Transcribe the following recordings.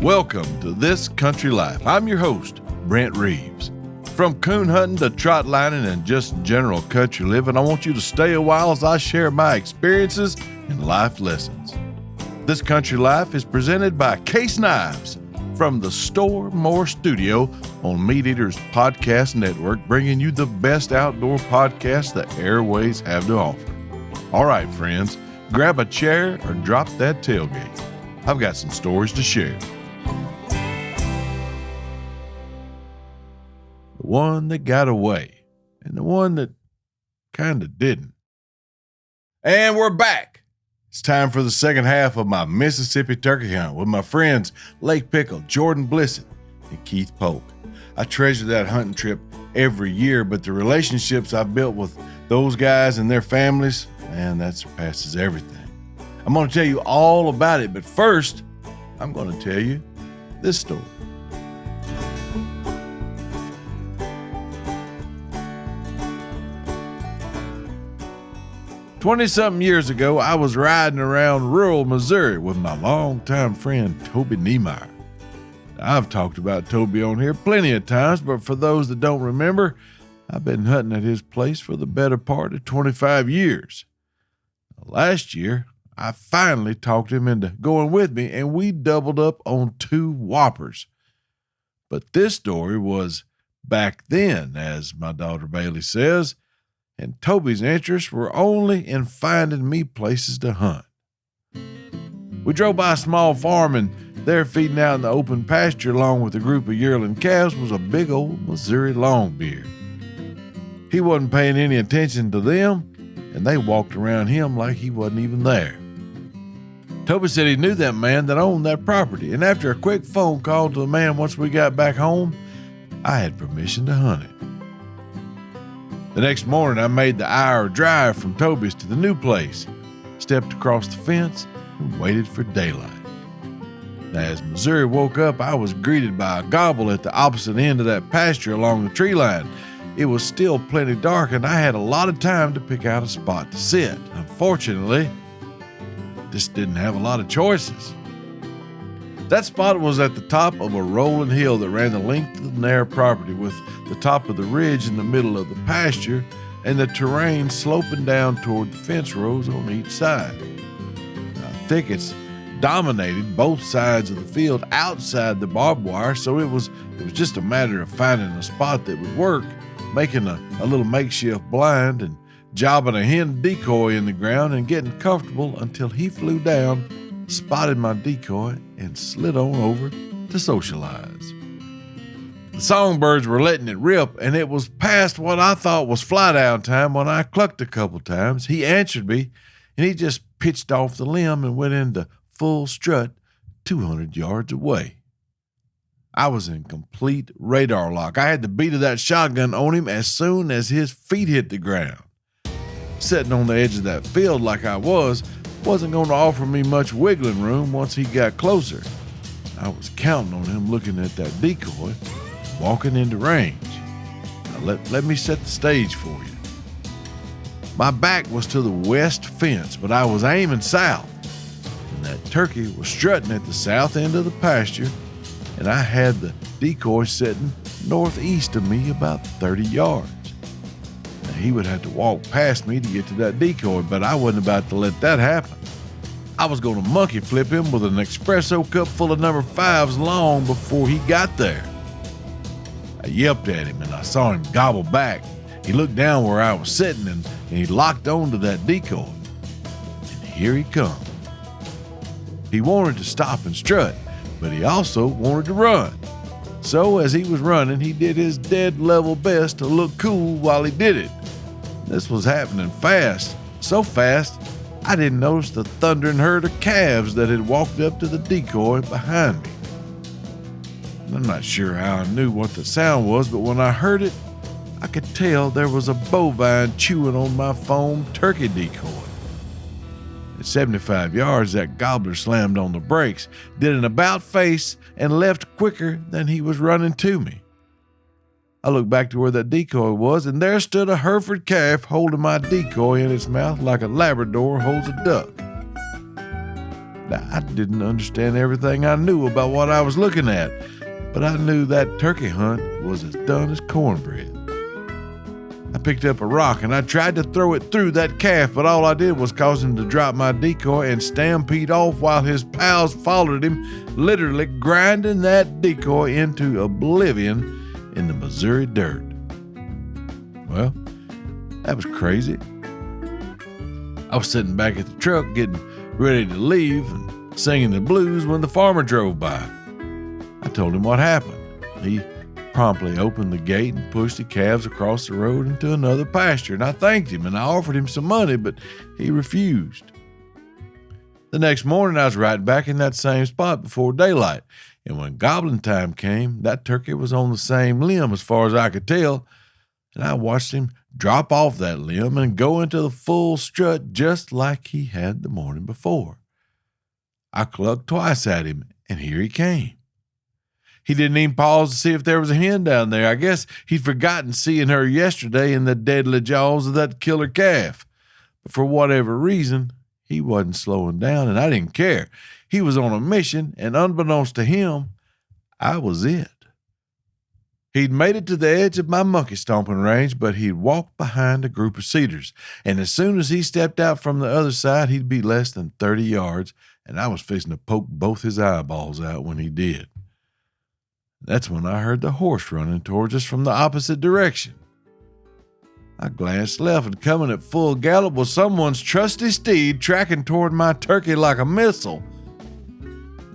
Welcome to This Country Life. I'm your host, Brent Reeves. From coon hunting to trot lining and just general country living, I want you to stay a while as I share my experiences and life lessons. This Country Life is presented by Case Knives from the Store More Studio on MeatEater's podcast network, bringing you the best outdoor podcast the airways have to offer. All right, friends, grab a chair or drop that tailgate. I've got some stories to share. The one that got away and the one that kind of didn't. And we're back. It's time for the second half of my Mississippi turkey hunt with my friends Lake Pickle, Jordan Blissett, and Keith Polk. I treasure that hunting trip every year, but the relationships I've built with those guys and their families, man, that surpasses everything. I'm going to tell you all about it, but first, I'm going to tell you this story. 20-something years ago, I was riding around rural Missouri with my longtime friend, Toby Niemeyer. I've talked about Toby on here plenty of times, but for those that don't remember, I've been hunting at his place for the better part of 25 years. Last year, I finally talked him into going with me, and we doubled up on 2 whoppers. But this story was back then, as my daughter Bailey says, and Toby's interests were only in finding me places to hunt. We drove by a small farm, and there feeding out in the open pasture along with a group of yearling calves was a big old Missouri longbeard. He wasn't paying any attention to them, and they walked around him like he wasn't even there. Toby said he knew that man that owned that property, and after a quick phone call to the man once we got back home, I had permission to hunt it. The next morning, I made the hour drive from Toby's to the new place, stepped across the fence, and waited for daylight. Now, as Missouri woke up, I was greeted by a gobble at the opposite end of that pasture along the tree line. It was still plenty dark, and I had a lot of time to pick out a spot to sit. Unfortunately, just didn't have a lot of choices. That spot was at the top of a rolling hill that ran the length of the narrow property, with the top of the ridge in the middle of the pasture and the terrain sloping down toward the fence rows on each side. Thickets dominated both sides of the field outside the barbed wire, so it was just a matter of finding a spot that would work, making a little makeshift blind and jobbing a hen decoy in the ground and getting comfortable until he flew down, spotted my decoy, and slid on over to socialize. The songbirds were letting it rip, and it was past what I thought was fly down time when I clucked a couple times. He answered me, and he just pitched off the limb and went into full strut 200 yards away. I was in complete radar lock. I had the beat of that shotgun on him as soon as his feet hit the ground. Sitting on the edge of that field like I wasn't going to offer me much wiggling room once he got closer. I was counting on him looking at that decoy, walking into range. Now let me set the stage for you. My back was to the west fence, but I was aiming south, and that turkey was strutting at the south end of the pasture, and I had the decoy sitting northeast of me about 30 yards. Now, he would have to walk past me to get to that decoy, but I wasn't about to let that happen. I was going to monkey flip him with an espresso cup full of number 5s long before he got there. I yelped at him, and I saw him gobble back. He looked down where I was sitting, and he locked onto that decoy. And here he come. He wanted to stop and strut, but he also wanted to run. So as he was running, he did his dead level best to look cool while he did it. This was happening fast, so fast I didn't notice the thundering herd of calves that had walked up to the decoy behind me. I'm not sure how I knew what the sound was, but when I heard it, I could tell there was a bovine chewing on my foam turkey decoy. At 75 yards, that gobbler slammed on the brakes, did an about face, and left quicker than he was running to me. I looked back to where that decoy was, and there stood a Hereford calf holding my decoy in its mouth like a Labrador holds a duck. Now, I didn't understand everything I knew about what I was looking at, but I knew that turkey hunt was as done as cornbread. I picked up a rock and I tried to throw it through that calf, but all I did was cause him to drop my decoy and stampede off while his pals followed him, literally grinding that decoy into oblivion in the Missouri dirt. Well, that was crazy. I was sitting back at the truck getting ready to leave and singing the blues when the farmer drove by. I told him what happened. He promptly opened the gate and pushed the calves across the road into another pasture, and I thanked him and I offered him some money, but he refused. The next morning I was right back in that same spot before daylight, and when gobbling time came, that turkey was on the same limb as far as I could tell, and I watched him drop off that limb and go into the full strut just like he had the morning before. I clucked twice at him, and here he came. He didn't even pause to see if there was a hen down there. I guess he'd forgotten seeing her yesterday in the deadly jaws of that killer calf. But for whatever reason, he wasn't slowing down, and I didn't care. He was on a mission, and unbeknownst to him, I was it. He'd made it to the edge of my monkey stomping range, but he'd walked behind a group of cedars, and as soon as he stepped out from the other side, he'd be less than 30 yards, and I was fixing to poke both his eyeballs out when he did. That's when I heard the horse running towards us from the opposite direction. I glanced left, and coming at full gallop was someone's trusty steed tracking toward my turkey like a missile.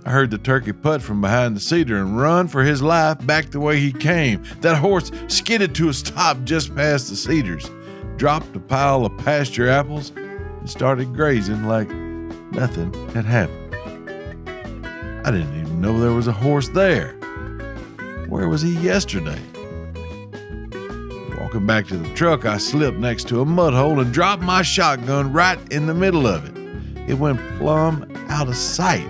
I heard the turkey putt from behind the cedar and run for his life back the way he came. That horse skidded to a stop just past the cedars, dropped a pile of pasture apples, and started grazing like nothing had happened. I didn't even know there was a horse there. Where was he yesterday? Walking back to the truck, I slipped next to a mud hole and dropped my shotgun right in the middle of it. It went plumb out of sight.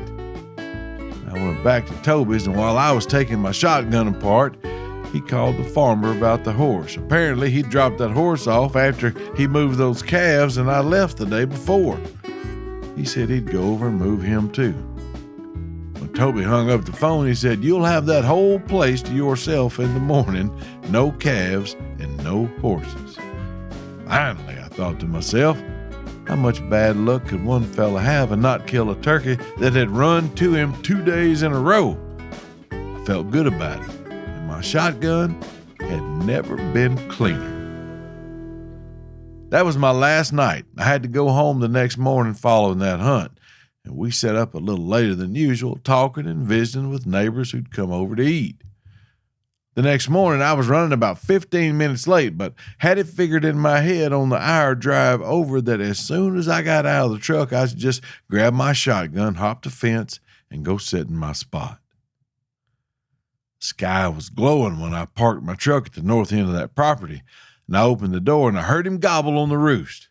I went back to Toby's, and while I was taking my shotgun apart, he called the farmer about the horse. Apparently, he dropped that horse off after he moved those calves, and I left the day before. He said he'd go over and move him too. When Toby hung up the phone, he said, "You'll have that whole place to yourself in the morning. No calves and no horses." Finally, I thought to myself, how much bad luck could one fella have and not kill a turkey that had run to him 2 days in a row? I felt good about it, and my shotgun had never been cleaner. That was my last night. I had to go home the next morning following that hunt, and we set up a little later than usual, talking and visiting with neighbors who'd come over to eat. The next morning, I was running about 15 minutes late, but had it figured in my head on the hour drive over that as soon as I got out of the truck, I should just grab my shotgun, hop the fence, and go sit in my spot. The sky was glowing when I parked my truck at the north end of that property, and I opened the door and I heard him gobble on the roost.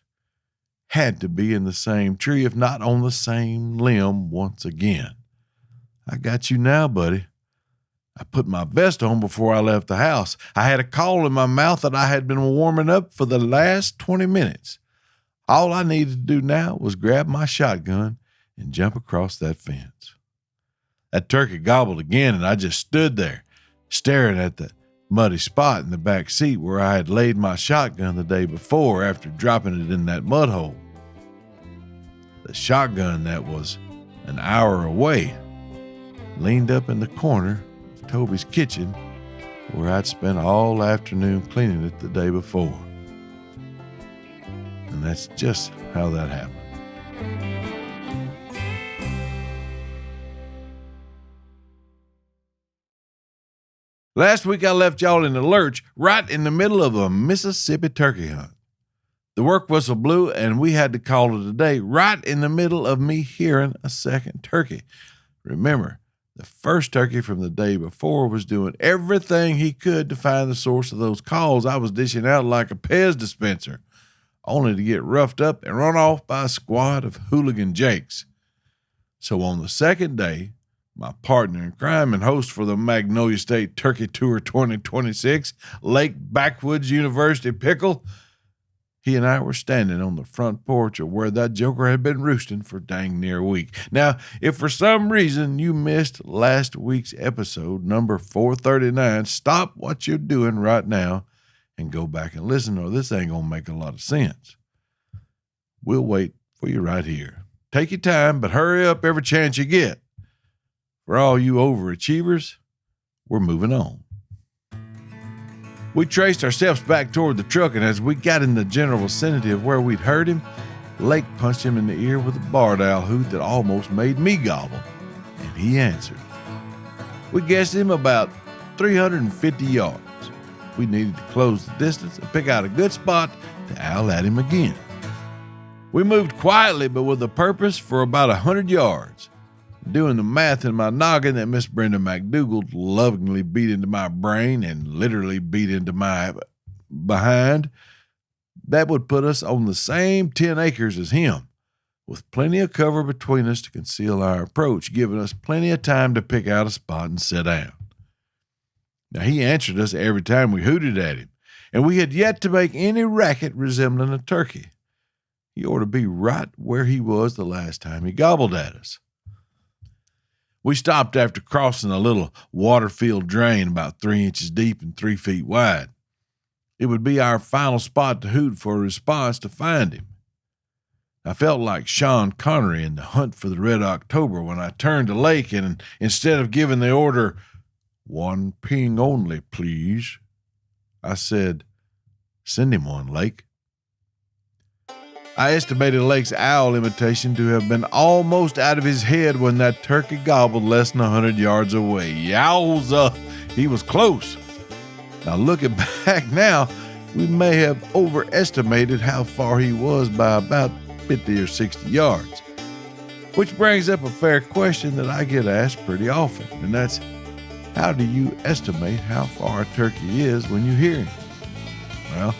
Had to be in the same tree, if not on the same limb once again. "I got you now, buddy." I put my vest on before I left the house. I had a call in my mouth that I had been warming up for the last 20 minutes. All I needed to do now was grab my shotgun and jump across that fence. That turkey gobbled again, and I just stood there, staring at the muddy spot in the back seat where I had laid my shotgun the day before after dropping it in that mud hole. The shotgun that was an hour away leaned up in the corner of Toby's kitchen where I'd spent all afternoon cleaning it the day before. And that's just how that happened. Last week I left y'all in the lurch right in the middle of a Mississippi turkey hunt. The work whistle blew and we had to call it a day right in the middle of me hearing a second turkey. Remember, the first turkey from the day before was doing everything he could to find the source of those calls I was dishing out like a Pez dispenser, only to get roughed up and run off by a squad of hooligan jakes. So on the second day, my partner in crime and host for the Magnolia State Turkey Tour 2026, Lake Backwoods University Pickle, he and I were standing on the front porch of where that joker had been roosting for dang near a week. Now, if for some reason you missed last week's episode, number 439, stop what you're doing right now and go back and listen, or this ain't going to make a lot of sense. We'll wait for you right here. Take your time, but hurry up every chance you get. For all you overachievers, we're moving on. We traced our steps back toward the truck, and as we got in the general vicinity of where we'd heard him, Lake punched him in the ear with a barred owl hoot that almost made me gobble, and he answered. We guessed him about 350 yards. We needed to close the distance and pick out a good spot to owl at him again. We moved quietly but with a purpose for about 100 yards. Doing the math in my noggin that Miss Brenda McDougal lovingly beat into my brain and literally beat into my behind, that would put us on the same 10 acres as him, with plenty of cover between us to conceal our approach, giving us plenty of time to pick out a spot and sit down. Now, he answered us every time we hooted at him, and we had yet to make any racket resembling a turkey. He ought to be right where he was the last time he gobbled at us. We stopped after crossing a little water-filled drain about 3 inches deep and 3 feet wide. It would be our final spot to hoot for a response to find him. I felt like Sean Connery in The Hunt for the Red October when I turned to Lake and instead of giving the order, "One ping only, please," I said, "Send him one, Lake." I estimated Lake's owl imitation to have been almost out of his head when that turkey gobbled less than 100 yards away. Yowza! He was close. Now, looking back now, we may have overestimated how far he was by about 50 or 60 yards. Which brings up a fair question that I get asked pretty often, and that's, how do you estimate how far a turkey is when you hear him? Well,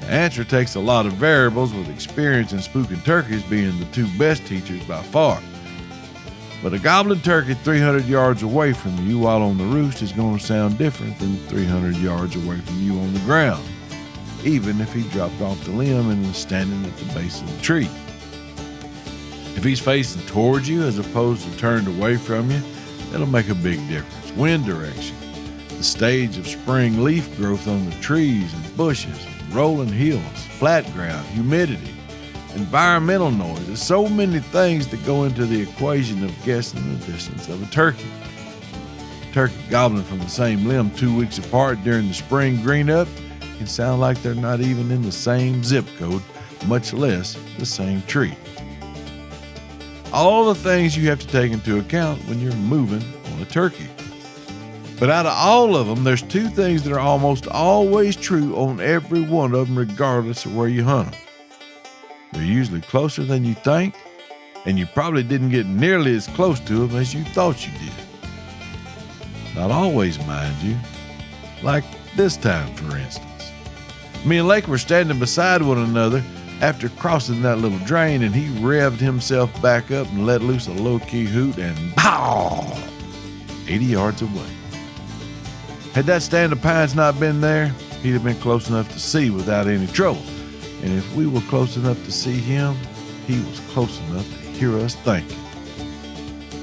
the answer takes a lot of variables, with experience in spooking turkeys being the two best teachers by far. But a gobbling turkey 300 yards away from you while on the roost is going to sound different than 300 yards away from you on the ground, even if he dropped off the limb and was standing at the base of the tree. If he's facing towards you as opposed to turned away from you, that'll make a big difference. Wind direction, the stage of spring leaf growth on the trees and bushes, rolling hills, flat ground, humidity, environmental noise. There's so many things that go into the equation of guessing the distance of a turkey. Turkey gobbling from the same limb 2 weeks apart during the spring green up can sound like they're not even in the same zip code, much less the same tree. All the things you have to take into account when you're moving on a turkey. But out of all of them, there's two things that are almost always true on every one of them, regardless of where you hunt them. They're usually closer than you think, and you probably didn't get nearly as close to them as you thought you did. Not always, mind you. Like this time, for instance. Me and Lake were standing beside one another after crossing that little drain, and he revved himself back up and let loose a low-key hoot, and pow! 80 yards away. Had that stand of pines not been there, he'd have been close enough to see without any trouble. And if we were close enough to see him, he was close enough to hear us thinking.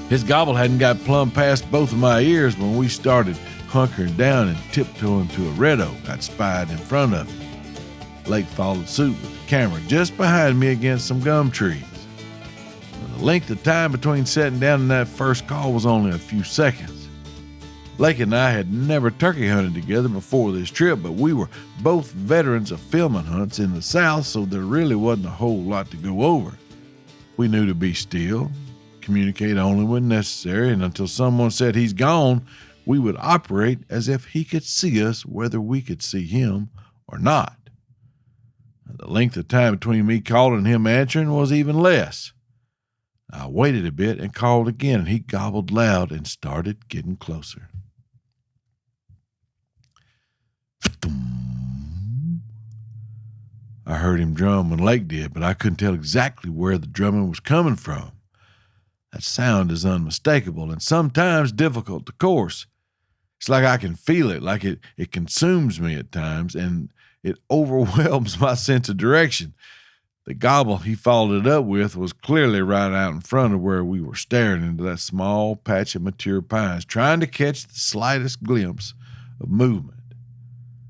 His gobble hadn't got plumb past both of my ears when we started hunkering down and tiptoeing to a red oak I'd spied in front of him. Lake followed suit with the camera just behind me against some gum trees. The length of time between setting down and that first call was only a few seconds. Lake and I had never turkey hunted together before this trip, but we were both veterans of filming hunts in the South, so there really wasn't a whole lot to go over. We knew to be still, communicate only when necessary, and until someone said he's gone, we would operate as if he could see us whether we could see him or not. The length of time between me calling and him answering was even less. I waited a bit and called again, and he gobbled loud and started getting closer. I heard him drum when Lake did, but I couldn't tell exactly where the drumming was coming from. That sound is unmistakable and sometimes difficult to course. It's like I can feel it, like it consumes me at times, and It overwhelms my sense of direction. The gobble he followed it up with was clearly right out in front of where we were staring into that small patch of mature pines, trying to catch the slightest glimpse of movement.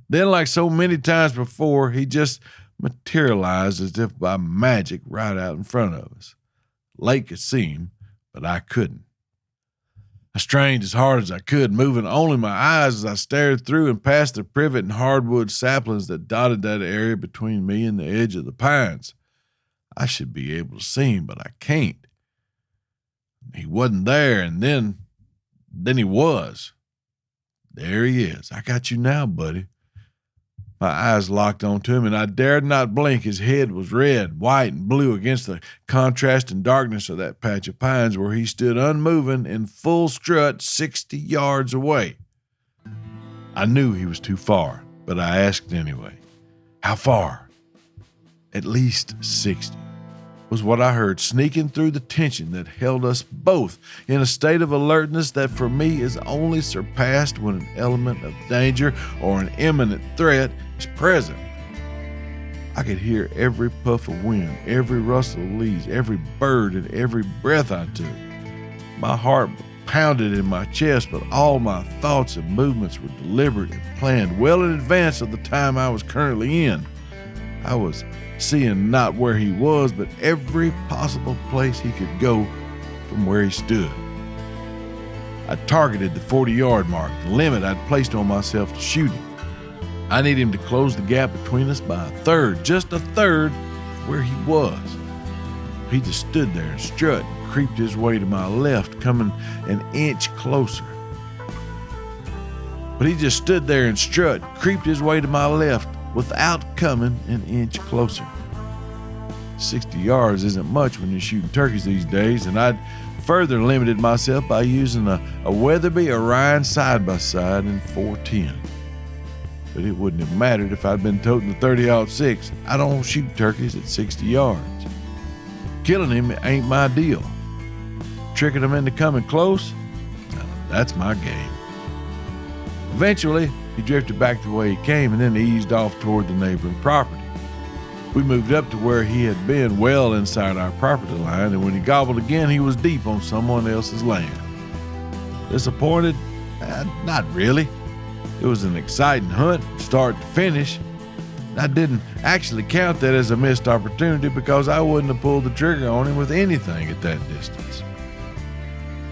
Then, like so many times before, he just materialized as if by magic right out in front of us. Lake could see him, but I couldn't. I strained as hard as I could, moving only my eyes as I stared through and past the privet and hardwood saplings that dotted that area between me and the edge of the pines. I should be able to see him, but I can't. He wasn't there, and then he was. There he is. I got you now, buddy. My eyes locked onto him, and I dared not blink. His head was red, white, and blue against the contrasting darkness of that patch of pines where he stood unmoving in full strut 60 yards away. I knew he was too far, but I asked anyway. How far? At least 60. Was what I heard, sneaking through the tension that held us both in a state of alertness that for me is only surpassed when an element of danger or an imminent threat is present. I could hear every puff of wind, every rustle of leaves, every bird, and every breath I took. My heart pounded in my chest, but all my thoughts and movements were deliberate and planned well in advance of the time I was currently in. I was seeing not where he was, but every possible place he could go from where he stood. I targeted the 40-yard mark, the limit I'd placed on myself to shoot him. I need him to close the gap between us by a third, just a third, where he was. He just stood there and strut and creeped his way to my left, coming an inch closer. But he just stood there and strut, creeped his way to my left, without coming an inch closer. 60 yards isn't much when you're shooting turkeys these days, and I'd further limited myself by using a Weatherby Orion side-by-side in 410. But it wouldn't have mattered if I'd been toting the 30-06. I don't shoot turkeys at 60 yards. Killing him ain't my deal. Tricking him into coming close, that's my game. Eventually, he drifted back the way he came and then eased off toward the neighboring property. We moved up to where he had been well inside our property line, and when he gobbled again, he was deep on someone else's land. Disappointed? Not really. It was an exciting hunt from start to finish. I didn't actually count that as a missed opportunity because I wouldn't have pulled the trigger on him with anything at that distance.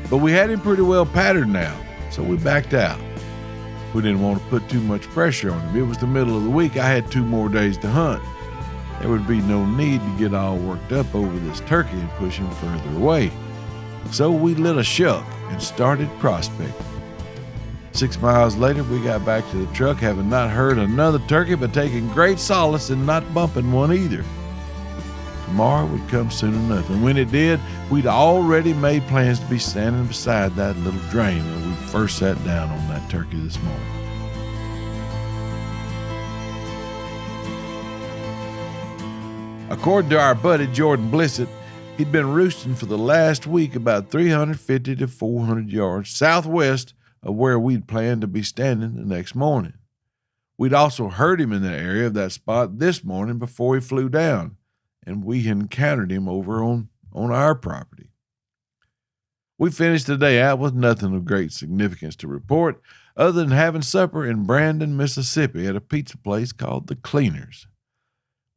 But we had him pretty well patterned now, so we backed out. We didn't want to put too much pressure on him. It was the middle of the week. I had 2 more days to hunt. There would be no need to get all worked up over this turkey and push him further away. So we lit a shuck and started prospecting. 6 miles later, we got back to the truck, having not heard another turkey, but taking great solace in not bumping one either. Tomorrow would come soon enough, and when it did, we'd already made plans to be standing beside that little drain where we first sat down on that turkey this morning. According to our buddy Jordan Blissett, he'd been roosting for the last week about 350 to 400 yards southwest of where we'd planned to be standing the next morning. We'd also heard him in the area of that spot this morning before he flew down, and we encountered him over on our property. We finished the day out with nothing of great significance to report other than having supper in Brandon, Mississippi at a pizza place called The Cleaners.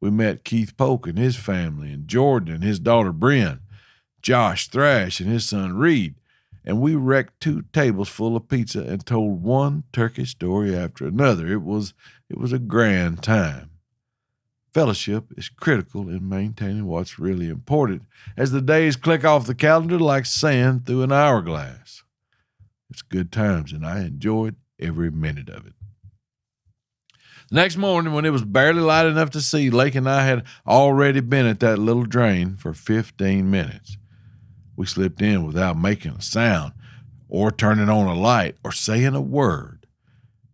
We met Keith Polk and his family, and Jordan and his daughter Brent, Josh Thrash and his son Reed, and we wrecked 2 tables full of pizza and told one turkey story after another. It was a grand time. Fellowship is critical in maintaining what's really important, as the days click off the calendar like sand through an hourglass. It's good times, and I enjoyed every minute of it. The next morning, when it was barely light enough to see, Lake and I had already been at that little drain for 15 minutes. We slipped in without making a sound or turning on a light or saying a word.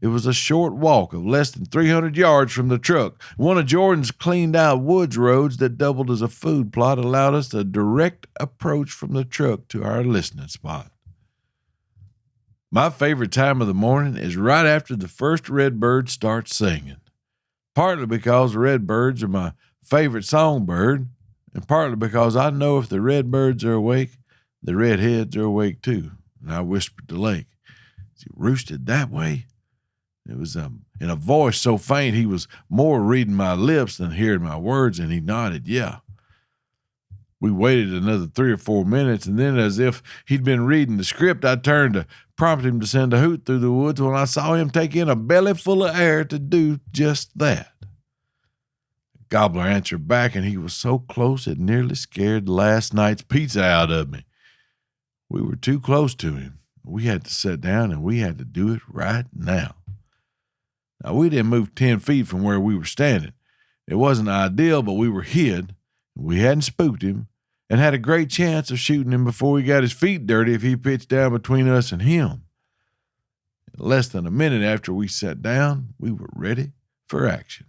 It was a short walk of less than 300 yards from the truck. One of Jordan's cleaned-out woods roads that doubled as a food plot allowed us a direct approach from the truck to our listening spot. My favorite time of the morning is right after the first redbird starts singing. partly because the redbirds are my favorite songbird, and partly because I know if the redbirds are awake, the redheads are awake too. And I whispered to Lake, "Is he roosted that way?" It was in a voice so faint he was more reading my lips than hearing my words, and he nodded, "Yeah." We waited another 3 or 4 minutes, and then as if he'd been reading the script, I turned to prompt him to send a hoot through the woods when I saw him take in a belly full of air to do just that. Gobbler answered back, and he was so close it nearly scared last night's pizza out of me. We were too close to him. We had to sit down, and we had to do it right now. Now, we didn't move 10 feet from where we were standing. It wasn't ideal, but we were hid. We hadn't spooked him and had a great chance of shooting him before he got his feet dirty if he pitched down between us and him. In less than a minute after we sat down, we were ready for action.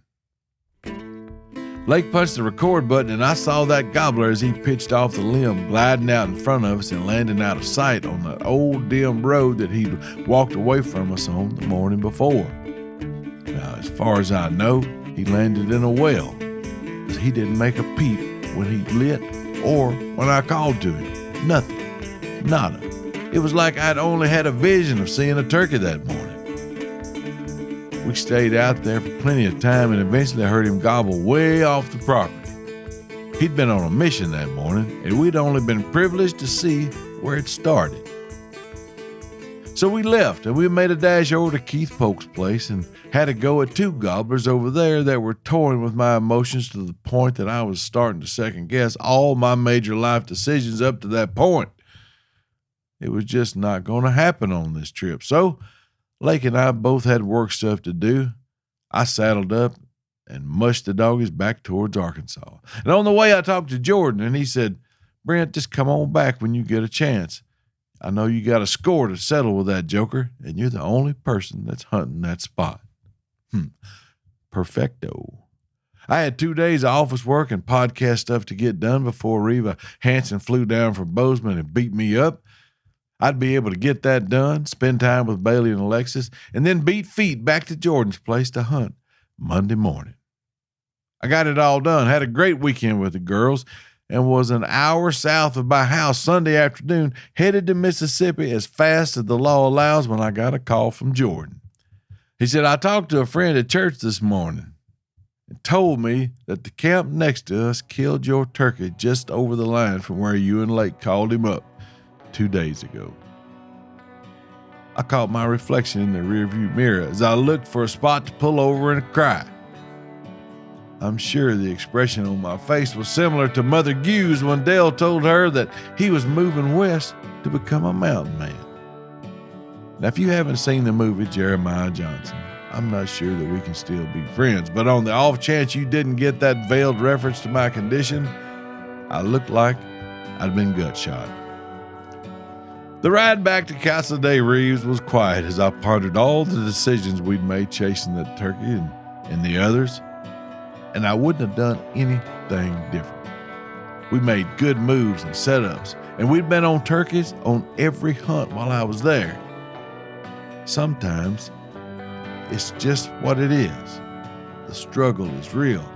Lake punched the record button, and I saw that gobbler as he pitched off the limb, gliding out in front of us and landing out of sight on that old dim road that he'd walked away from us on the morning before. Now, as far as I know, he landed in a well, because he didn't make a peep when he lit or when I called to him. Nothing. Nada. It was like I'd only had a vision of seeing a turkey that morning. We stayed out there for plenty of time and eventually heard him gobble way off the property. He'd been on a mission that morning, and we'd only been privileged to see where it started. So we left, and we made a dash over to Keith Polk's place and had a go at 2 gobblers over there that were toying with my emotions to the point that I was starting to second guess all my major life decisions up to that point. It was just not going to happen on this trip. So Lake and I both had work stuff to do. I saddled up and mushed the doggies back towards Arkansas. And on the way, I talked to Jordan, and he said, "Brent, just come on back when you get a chance. I know you got a score to settle with that joker, and you're the only person that's hunting that spot." Perfecto. I had 2 days of office work and podcast stuff to get done before Reva Hansen flew down from Bozeman and beat me up. I'd be able to get that done, spend time with Bailey and Alexis, and then beat feet back to Jordan's place to hunt Monday morning. I got it all done, had a great weekend with the girls, and was an hour south of my house Sunday afternoon, headed to Mississippi as fast as the law allows when I got a call from Jordan. He said, "I talked to a friend at church this morning and told me that the camp next to us killed your turkey just over the line from where you and Lake called him up 2 days ago." I caught my reflection in the rearview mirror as I looked for a spot to pull over and cry. I'm sure the expression on my face was similar to Mother Gew's when Dale told her that he was moving west to become a mountain man. Now, if you haven't seen the movie Jeremiah Johnson, I'm not sure that we can still be friends, but on the off chance you didn't get that veiled reference to my condition, I looked like I'd been gut shot. The ride back to Casa de Reeves was quiet as I pondered all the decisions we'd made chasing that turkey and the others, and I wouldn't have done anything different. We made good moves and setups, and we'd been on turkeys on every hunt while I was there. Sometimes it's just what it is. The struggle is real,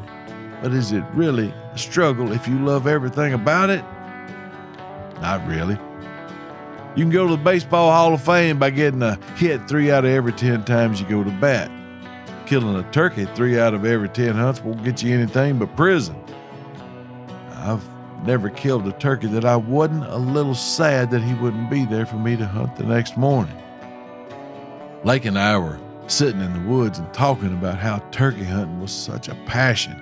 but is it really a struggle if you love everything about it? Not really. You can go to the Baseball Hall of Fame by getting a hit 3 out of every 10 times you go to bat. Killing a turkey 3 out of every 10 hunts won't get you anything but prison. I've never killed a turkey that I wasn't a little sad that he wouldn't be there for me to hunt the next morning. Lake and I were sitting in the woods and talking about how turkey hunting was such a passion.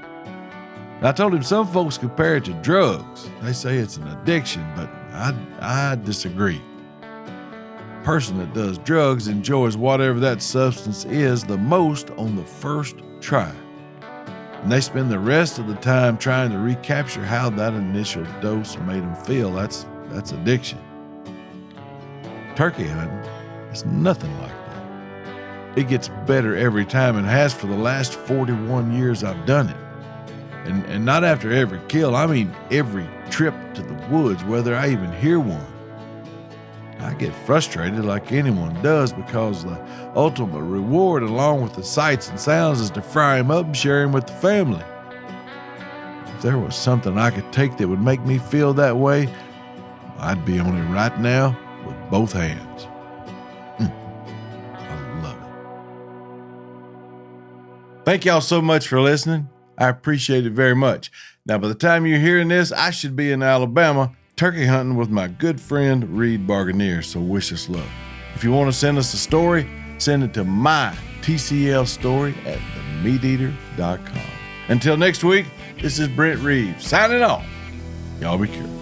And I told him some folks compare it to drugs. They say it's an addiction, but I disagree. A person that does drugs enjoys whatever that substance is the most on the first try. And they spend the rest of the time trying to recapture how that initial dose made them feel. That's addiction. Turkey hunting is nothing like that. It gets better every time and has for the last 41 years I've done it. And not after every kill, I mean every trip to the woods, whether I even hear one. I get frustrated like anyone does because the ultimate reward, along with the sights and sounds, is to fry him up and share him with the family. If there was something I could take that would make me feel that way, I'd be on it right now with both hands. I love it. Thank y'all so much for listening. I appreciate it very much. Now, by the time you're hearing this, I should be in Alabama turkey hunting with my good friend Reed Barganier, so wish us luck. If you want to send us a story, send it to mytclstory@themeateater.com. Until next week, this is Brent Reeves signing off. Y'all be careful.